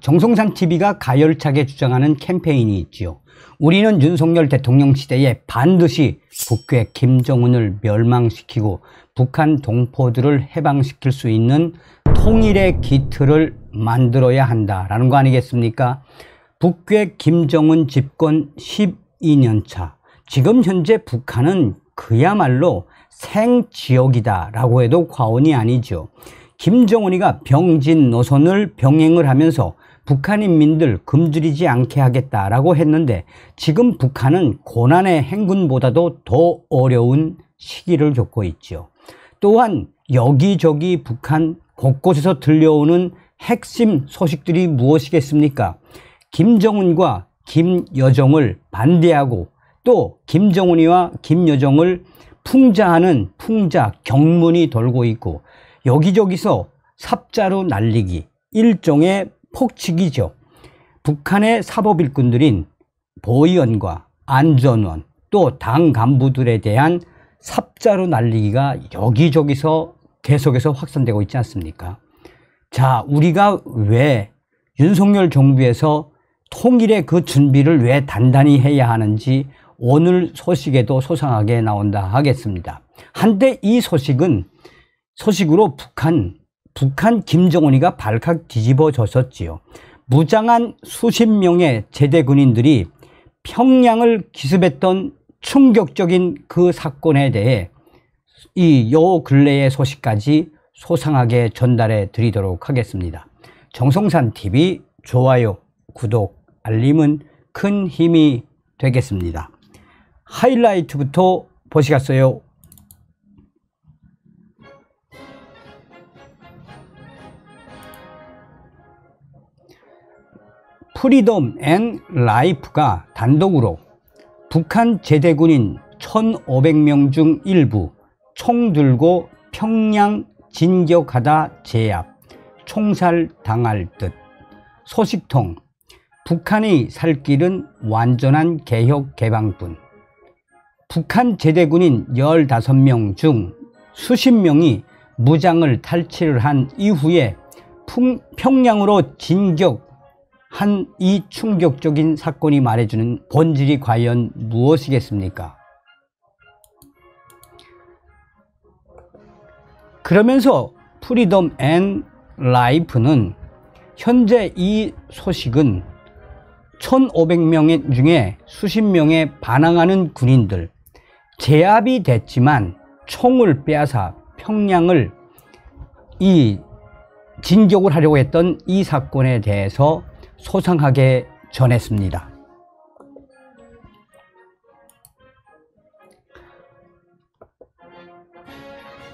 정성산 TV가 가열차게 주장하는 캠페인이 있지요. 우리는 윤석열 대통령 시대에 반드시 북괴 김정은을 멸망시키고 북한 동포들을 해방시킬 수 있는 통일의 기틀을 만들어야 한다라는 거 아니겠습니까? 북괴 김정은 집권 12년 차. 지금 현재 북한은 그야말로 생지옥이다라고 해도 과언이 아니죠. 김정은이가 병진 노선을 병행을 하면서 북한 인민들 굶주리지 않게 하겠다라고 했는데 지금 북한은 고난의 행군보다도 더 어려운 시기를 겪고 있죠. 또한 여기저기 북한 곳곳에서 들려오는 핵심 소식들이 무엇이겠습니까? 김정은과 김여정을 반대하고 또 김정은이와 김여정을 풍자하는 풍자 경문이 돌고 있고 여기저기서 삽자루 날리기, 일종의 폭치기죠. 북한의 사법 일꾼들인 보위원과 안전원 또 당 간부들에 대한 삽자루 날리기가 여기저기서 계속해서 확산되고 있지 않습니까? 자, 우리가 왜 윤석열 정부에서 통일의 그 준비를 왜 단단히 해야 하는지 오늘 소식에도 소상하게 나온다 하겠습니다. 한때 이 소식으로 북한 김정은이가 발칵 뒤집어졌었지요. 무장한 수십 명의 제대 군인들이 평양을 기습했던 충격적인 그 사건에 대해 요 근래의 소식까지 소상하게 전달해 드리도록 하겠습니다. 정성산 TV 좋아요, 구독, 알림은 큰 힘이 되겠습니다. 하이라이트부터 보시겠어요? 프리덤 앤 라이프가 단독으로 북한 제대군인 1,500명 중 일부 총 들고 평양 진격하다 제압, 총살당할 듯. 소식통, 북한이 살 길은 완전한 개혁 개방뿐. 북한 제대군인 15명 중 수십 명이 무장을 탈취를 한 이후에 평양으로 진격한 이 충격적인 사건이 말해주는 본질이 과연 무엇이겠습니까? 그러면서 프리덤 앤 라이프는 현재 이 소식은 1,500명 중에 수십 명의 반항하는 군인들, 제압이 됐지만 총을 빼앗아 평양을 진격을 하려고 했던 이 사건에 대해서 소상하게 전했습니다.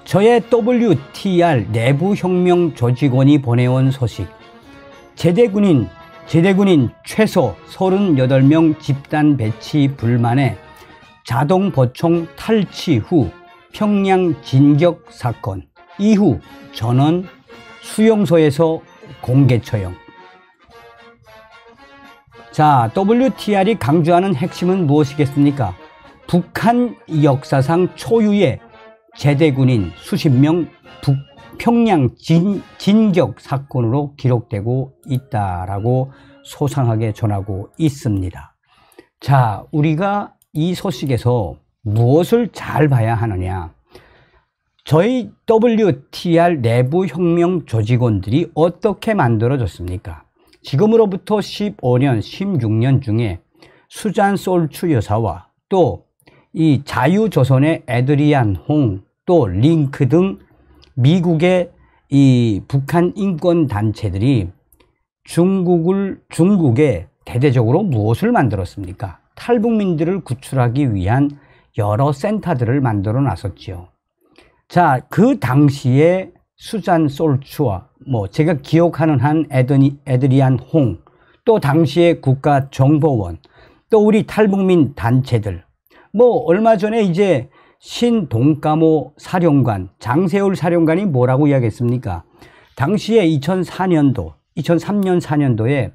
저의 WTR 내부혁명 조직원이 보내온 소식. 제대군인 최소 38명 집단 배치 불만에 자동 보총 탈취 후 평양 진격 사건 이후 전원 수용소에서 공개 처형. 자, WTR이 강조하는 핵심은 무엇이겠습니까? 북한 역사상 초유의 제대군인 수십 명 평양 진격 사건으로 기록되고 있다라고 소상하게 전하고 있습니다. 자, 우리가 이 소식에서 무엇을 잘 봐야 하느냐? 저희 WTR 내부혁명 조직원들이 어떻게 만들어졌습니까? 지금으로부터 15년, 16년 중에 수잔 솔추 여사와 또 이 자유조선의 에드리안 홍, 또 링크 등 미국의 이 북한 인권 단체들이 중국에 대대적으로 무엇을 만들었습니까? 탈북민들을 구출하기 위한 여러 센터들을 만들어 놨었지요. 자, 그 당시에 수잔 솔추와 제가 기억하는 한 에드리안 홍, 또 당시의 국가정보원, 또 우리 탈북민 단체들, 얼마 전에 이제 신동까모 사령관, 장세울 사령관이 뭐라고 이야기했습니까? 당시에 2003년, 4년도에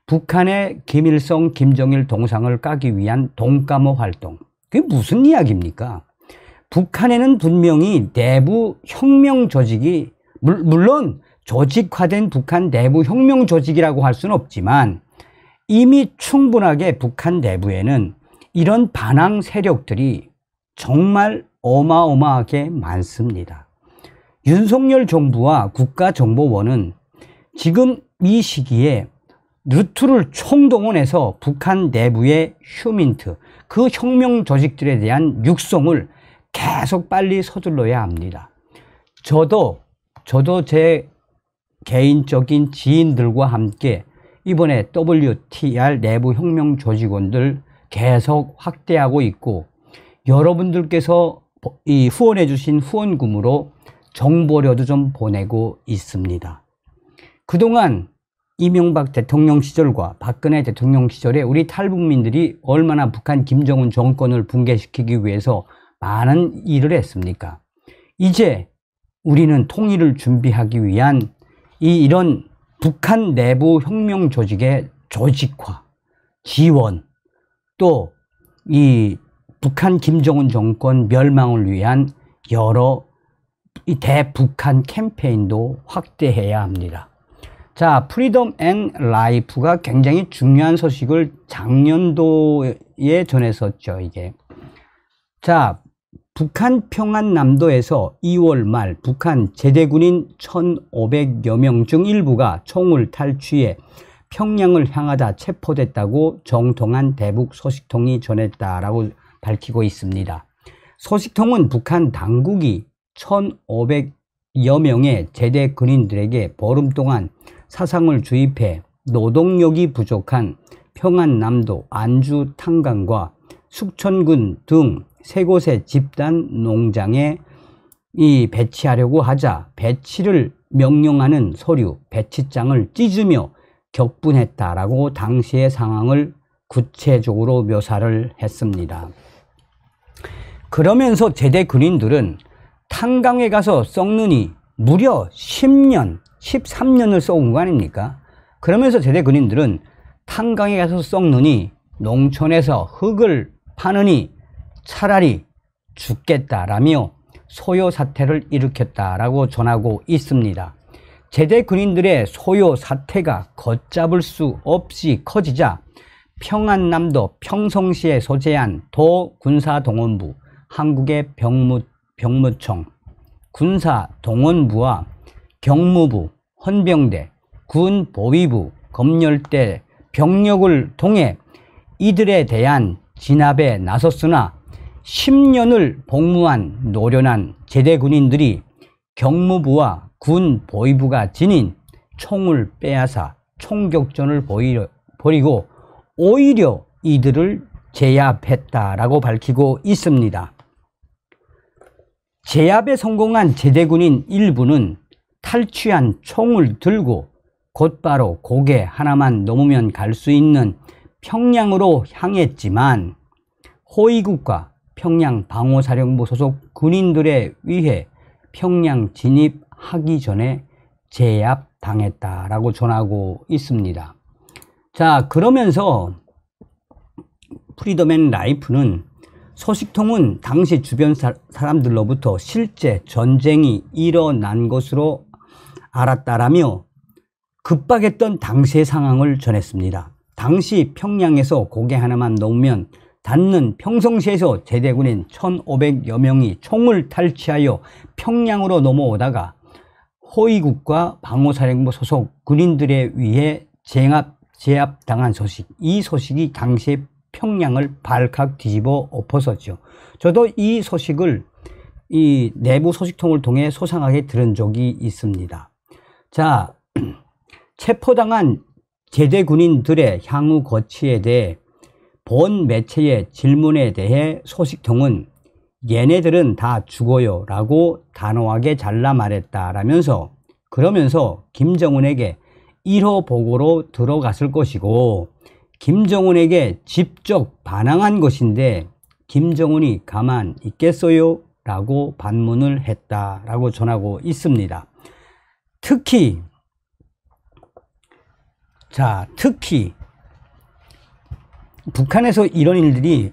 북한의 김일성, 김정일 동상을 까기 위한 동까모 활동. 그게 무슨 이야기입니까? 북한에는 분명히 내부 혁명 조직이, 물론 조직화된 북한 내부 혁명 조직이라고 할 수는 없지만 이미 충분하게 북한 내부에는 이런 반항 세력들이 정말 어마어마하게 많습니다. 윤석열 정부와 국가정보원은 지금 이 시기에 루트를 총동원해서 북한 내부의 휴민트, 그 혁명 조직들에 대한 육성을 계속 빨리 서둘러야 합니다. 저도 제 개인적인 지인들과 함께 이번에 WTR 내부 혁명 조직원들 계속 확대하고 있고, 여러분들께서 이 후원해 주신 후원금으로 정보료도 좀 보내고 있습니다. 그동안 이명박 대통령 시절과 박근혜 대통령 시절에 우리 탈북민들이 얼마나 북한 김정은 정권을 붕괴시키기 위해서 많은 일을 했습니까? 이제 우리는 통일을 준비하기 위한 이런 북한 내부 혁명 조직의 조직화, 지원, 또 이 북한 김정은 정권 멸망을 위한 여러 이 대북한 캠페인도 확대해야 합니다. 자, 프리덤 앤 라이프가 굉장히 중요한 소식을 작년도에 전했었죠, 이게. 자, 북한 평안남도에서 2월 말 북한 제대군인 1,500여 명 중 일부가 총을 탈취해 평양을 향하다 체포됐다고 정통한 대북 소식통이 전했다라고 밝히고 있습니다. 소식통은 북한 당국이 1,500여 명의 제대 군인들에게 보름 동안 사상을 주입해 노동력이 부족한 평안남도 안주 탄강과 숙천군 등 세 곳의 집단 농장에 배치하려고 하자 배치를 명령하는 서류, 배치장을 찢으며 격분했다라고 당시의 상황을 구체적으로 묘사를 했습니다. 그러면서 제대 군인들은 탄강에 가서 썩느니 무려 10년, 13년을 썩은 거 아닙니까? 그러면서 제대 군인들은 탄강에 가서 썩느니 농촌에서 흙을 파느니 차라리 죽겠다라며 소요 사태를 일으켰다라고 전하고 있습니다. 제대 군인들의 소요 사태가 걷잡을 수 없이 커지자 평안남도 평성시에 소재한 도군사동원부, 한국의 병무청, 군사동원부와 경무부, 헌병대, 군보위부, 검열대 병력을 통해 이들에 대한 진압에 나섰으나 10년을 복무한 노련한 제대 군인들이 경무부와 군보위부가 지닌 총을 빼앗아 총격전을 벌이고 오히려 이들을 제압했다라고 밝히고 있습니다. 제압에 성공한 제대군인 일부는 탈취한 총을 들고 곧바로 고개 하나만 넘으면 갈 수 있는 평양으로 향했지만 호위국과 평양 방호사령부 소속 군인들에 의해 평양 진입하기 전에 제압당했다라고 전하고 있습니다. 자, 그러면서 프리덤 앤 라이프는 소식통은 당시 주변 사람들로부터 실제 전쟁이 일어난 것으로 알았다라며 급박했던 당시의 상황을 전했습니다. 당시 평양에서 고개 하나만 넘으면 닿는 평성시에서 제대군인 1,500여 명이 총을 탈취하여 평양으로 넘어오다가 호위국과 방호사령부 소속 군인들에 의해 제압당한 소식, 이 소식이 당시에 평양을 발칵 뒤집어 엎었었죠. 저도 이 소식을 이 내부 소식통을 통해 소상하게 들은 적이 있습니다. 자, 체포당한 제대 군인들의 향후 거취에 대해 본 매체의 질문에 대해 소식통은 얘네들은 다 죽어요 라고 단호하게 잘라 말했다라면서, 그러면서 김정은에게 1호 보고로 들어갔을 것이고 김정은에게 직접 반항한 것인데 김정은이 가만 있겠어요? 라고 반문을 했다라고 전하고 있습니다. 특히 북한에서 이런 일들이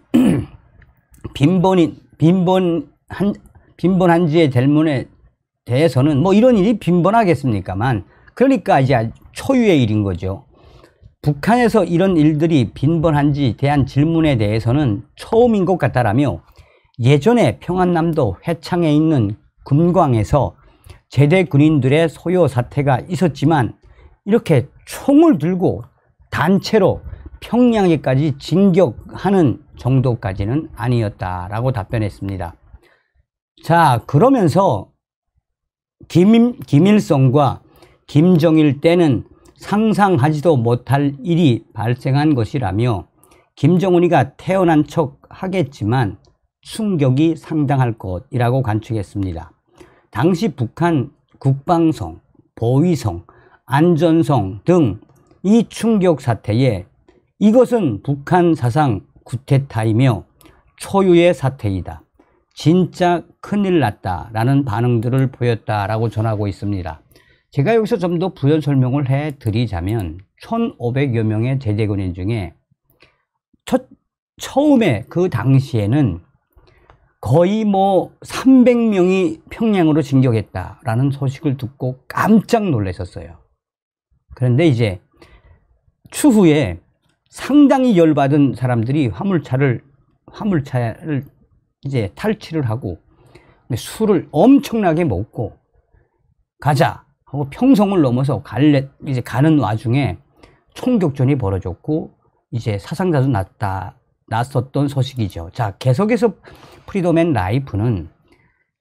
빈번한지에 대해서는 뭐 이런 일이 빈번하겠습니까만, 그러니까 이제 초유의 일인 거죠. 북한에서 이런 일들이 빈번한지 대한 질문에 대해서는 처음인 것 같다라며, 예전에 평안남도 회창에 있는 금광에서 제대 군인들의 소요 사태가 있었지만 이렇게 총을 들고 단체로 평양에까지 진격하는 정도까지는 아니었다라고 답변했습니다. 자, 그러면서 김일성과 김정일 때는 상상하지도 못할 일이 발생한 것이라며, 김정은이가 태어난 척 하겠지만 충격이 상당할 것이라고 관측했습니다. 당시 북한 국방성, 보위성, 안전성 등 이 충격 사태에 이것은 북한 사상 쿠데타이며 초유의 사태이다, 진짜 큰일 났다라는 반응들을 보였다라고 전하고 있습니다. 제가 여기서 좀 더 부연 설명을 해드리자면, 1,500여 명의 제대군인 중에 처음에 그 당시에는 거의 뭐 300명이 평양으로 진격했다라는 소식을 듣고 깜짝 놀랐었어요. 그런데 이제 추후에 상당히 열받은 사람들이 화물차를 이제 탈취를 하고 술을 엄청나게 먹고 가자 하고 평성을 넘어서 이제 가는 와중에 총격전이 벌어졌고 이제 사상자도 났었던 소식이죠. 자, 계속해서 프리덤 앤 라이프는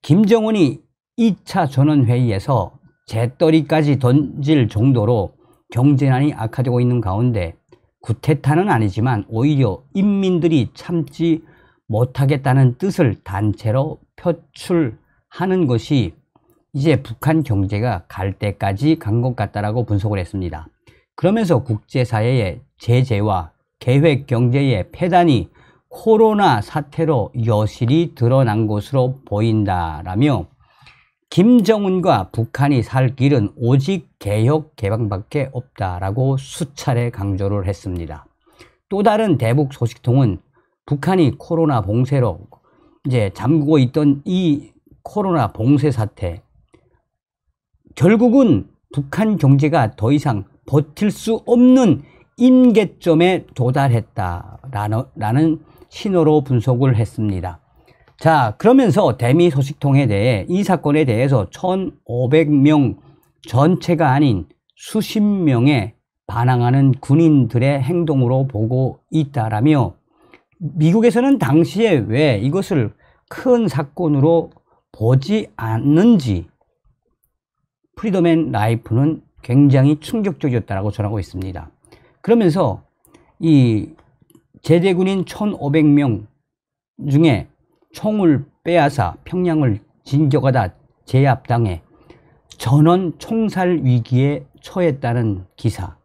김정은이 2차 전원회의에서 재떨이까지 던질 정도로 경제난이 악화되고 있는 가운데 쿠데타는 아니지만 오히려 인민들이 참지 못하겠다는 뜻을 단체로 표출하는 것이 이제 북한 경제가 갈 때까지 간 것 같다라고 분석을 했습니다. 그러면서 국제사회의 제재와 계획 경제의 폐단이 코로나 사태로 여실히 드러난 것으로 보인다라며, 김정은과 북한이 살 길은 오직 개혁 개방밖에 없다라고 수차례 강조를 했습니다. 또 다른 대북 소식통은 북한이 코로나 봉쇄로 이제 잠그고 있던 이 코로나 봉쇄 사태, 결국은 북한 경제가 더 이상 버틸 수 없는 임계점에 도달했다라는 신호로 분석을 했습니다. 자, 그러면서 대미 소식통에 대해 이 사건에 대해서 1,500명 전체가 아닌 수십 명의 반항하는 군인들의 행동으로 보고 있다라며, 미국에서는 당시에 왜 이것을 큰 사건으로 보지 않는지 프리덤 앤 라이프는 굉장히 충격적이었다고 전하고 있습니다. 그러면서 이 제대군인 1,500명 중에 총을 빼앗아 평양을 진격하다 제압당해 전원 총살 위기에 처했다는 기사,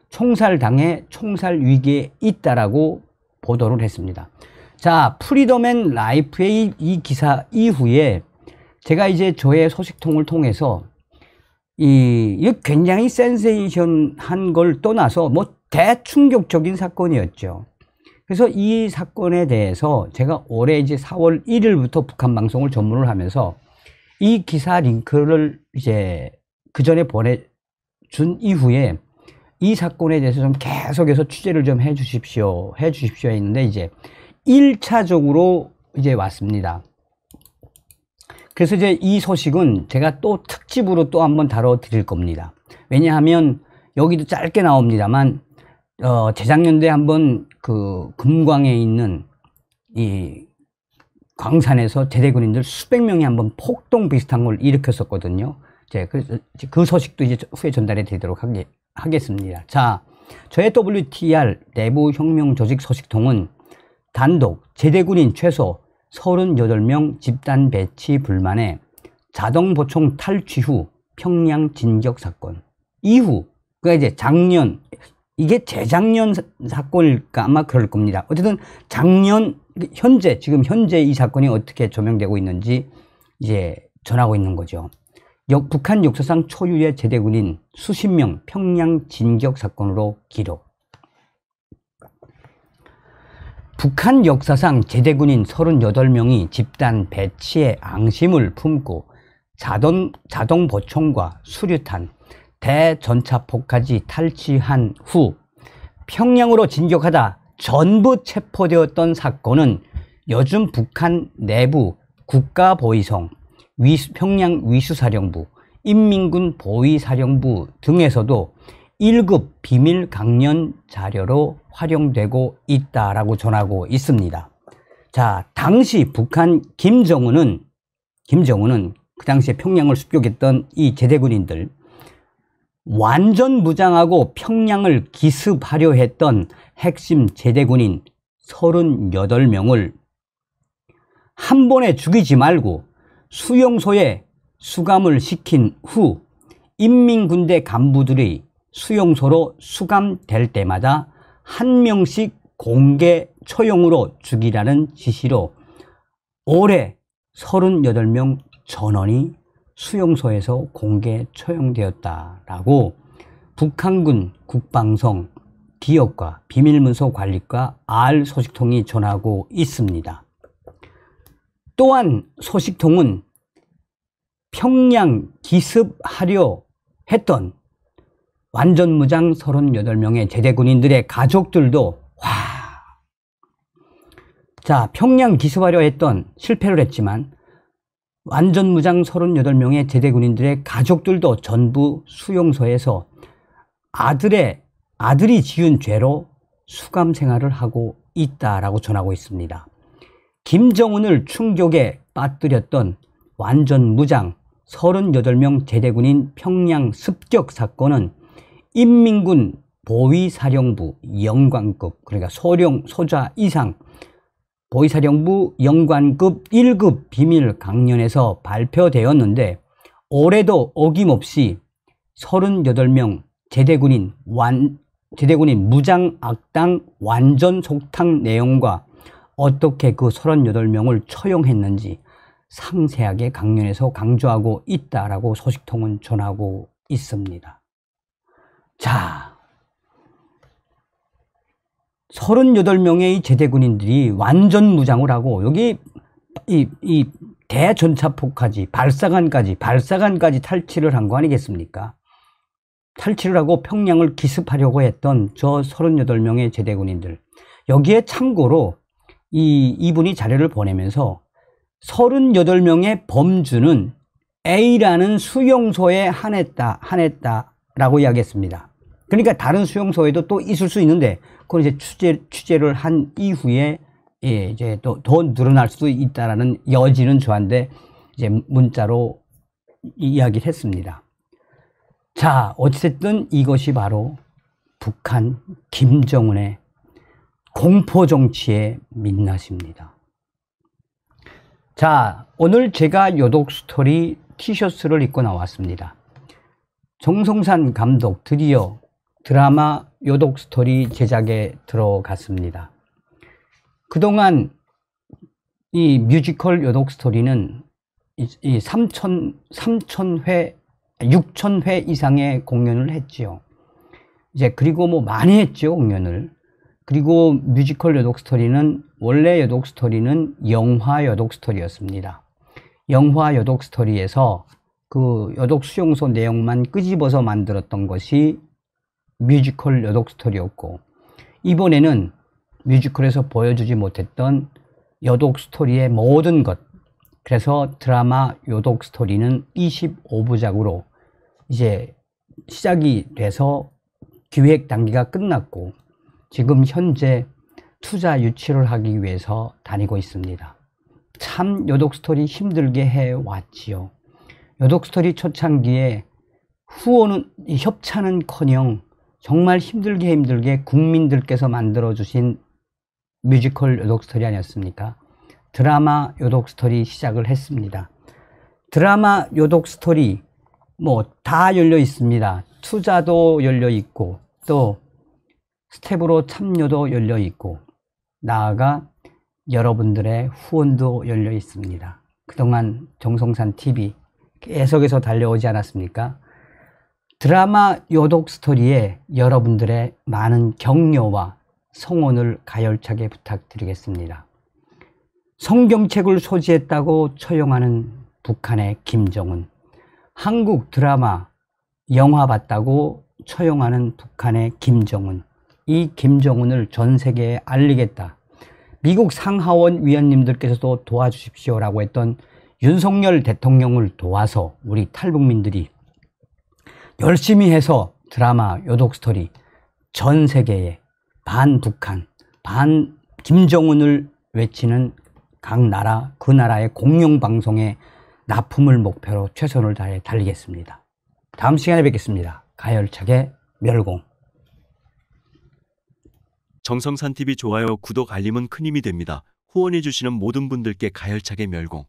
총살당해 총살 위기에 있다라고 보도를 했습니다. 자, 프리덤 앤 라이프의 이 기사 이후에 제가 이제 저의 소식통을 통해서 이 굉장히 센세이션한 걸 떠나서 뭐 대충격적인 사건이었죠. 그래서 이 사건에 대해서 제가 올해 이제 4월 1일부터 북한 방송을 전문을 하면서 이 기사 링크를 이제 그 전에 보내준 이후에 이 사건에 대해서 좀 계속해서 취재를 좀 해주십시오 했는데 이제 1차적으로 이제 왔습니다. 그래서 이제 이 소식은 제가 또 특집으로 또 한번 다뤄 드릴 겁니다. 왜냐하면 여기도 짧게 나옵니다만 재작년도에 한번 그 금광에 있는 이 광산에서 제대군인들 수백 명이 한번 폭동 비슷한 걸 일으켰었거든요. 그래서 그 소식도 이제 후에 전달해 드리도록 하겠습니다. 자, 저의 WTR 내부 혁명 조직 소식통은 단독 제대군인 최소 38명 집단 배치 불만에 자동 보총 탈취 후 평양 진격 사건 이후, 그러니까 이제 작년, 이게 재작년 사건일까 아마 그럴 겁니다. 어쨌든 작년, 지금 현재 이 사건이 어떻게 조명되고 있는지 이제 전하고 있는 거죠. 북한 역사상 초유의 제대군인 수십 명 평양 진격 사건으로 기록. 북한 역사상 제대군인 38명이 집단 배치의 앙심을 품고 자동 보총과 수류탄, 대전차포까지 탈취한 후 평양으로 진격하다 전부 체포되었던 사건은 요즘 북한 내부 국가보위성, 평양 위수사령부, 인민군 보위사령부 등에서도 1급 비밀 강연 자료로 활용되고 있다라고 전하고 있습니다. 자, 당시 북한 김정은은 그 당시에 평양을 습격했던 이 제대군인들, 완전 무장하고 평양을 기습하려 했던 핵심 제대군인 38명을 한 번에 죽이지 말고 수용소에 수감을 시킨 후 인민군대 간부들이 수용소로 수감될 때마다 한 명씩 공개 처형으로 죽이라는 지시로 올해 38명 전원이 수용소에서 공개 처형되었다라고 북한군 국방성 기업과 비밀문서 관리과 R 소식통이 전하고 있습니다. 또한 소식통은 평양 기습하려 했던 완전무장 38명의 제대군인들의 가족들도 자, 평양 기습하려 했던 실패를 했지만 완전무장 38명의 제대군인들의 가족들도 전부 수용소에서 아들이 지은 죄로 수감 생활을 하고 있다라고 전하고 있습니다. 김정은을 충격에 빠뜨렸던 완전무장 38명 제대군인 평양 습격 사건은 인민군 보위사령부 영관급, 그러니까 소좌 이상 보위사령부 영관급 1급 비밀 강연에서 발표되었는데 올해도 어김없이 38명 제대군인 무장 악당 완전 속탕 내용과 어떻게 그 38명을 처형했는지 상세하게 강연에서 강조하고 있다라고 소식통은 전하고 있습니다. 자, 38명의 이 제대군인들이 완전 무장을 하고 여기 이 대전차포까지 발사관까지 탈취를 한 거 아니겠습니까? 탈취를 하고 평양을 기습하려고 했던 저 38명의 제대군인들, 여기에 참고로 이분이 자료를 보내면서 38명의 범주는 A라는 수용소에 한했다라고 이야기했습니다. 그러니까 다른 수용소에도 또 있을 수 있는데 그걸 이제 취재를 한 이후에 이제 또 더 늘어날 수도 있다라는 여지는 저한테 이제 문자로 이야기를 했습니다. 자, 어쨌든 이것이 바로 북한 김정은의 공포 정치의 민낯입니다. 자, 오늘 제가 요독 스토리 티셔츠를 입고 나왔습니다. 정성산 감독 드디어 드라마 요독 스토리 제작에 들어갔습니다. 그동안 이 뮤지컬 요독 스토리는 이 6,000회 이상의 공연을 했지요. 이제 그리고 뭐 많이 했죠, 공연을. 그리고 뮤지컬 요독 스토리는 원래 요독 스토리는 영화 요독 스토리였습니다. 영화 요독 스토리에서 그 요독 수용소 내용만 끄집어서 만들었던 것이 뮤지컬 요독 스토리였고, 이번에는 뮤지컬에서 보여주지 못했던 요독 스토리의 모든 것, 그래서 드라마 요독 스토리는 25부작으로 이제 시작이 돼서 기획 단계가 끝났고 지금 현재 투자 유치를 하기 위해서 다니고 있습니다. 참 요독 스토리 힘들게 해왔지요. 요독 스토리 초창기에 후원은 협찬은커녕 정말 힘들게 국민들께서 만들어주신 뮤지컬 요독 스토리 아니었습니까? 드라마 요독 스토리 시작을 했습니다. 드라마 요독 스토리 뭐 다 열려 있습니다. 투자도 열려 있고 또 스텝으로 참여도 열려 있고 나아가 여러분들의 후원도 열려 있습니다. 그동안 정성산 TV 계속해서 달려오지 않았습니까? 드라마 요독 스토리에 여러분들의 많은 격려와 성원을 가열차게 부탁드리겠습니다. 성경책을 소지했다고 처용하는 북한의 김정은, 한국 드라마, 영화 봤다고 처용하는 북한의 김정은. 이 김정은을 전 세계에 알리겠다. 미국 상하원 위원님들께서도 도와주십시오라고 했던 윤석열 대통령을 도와서 우리 탈북민들이 열심히 해서 드라마 요독 스토리 전 세계에 반 북한, 반 김정은을 외치는 각 나라, 그 나라의 공영 방송에 납품을 목표로 최선을 다해 달리겠습니다. 다음 시간에 뵙겠습니다. 가열차게 멸공. 정성산 TV 좋아요, 구독, 알림은 큰 힘이 됩니다. 후원해주시는 모든 분들께 가열차게 멸공.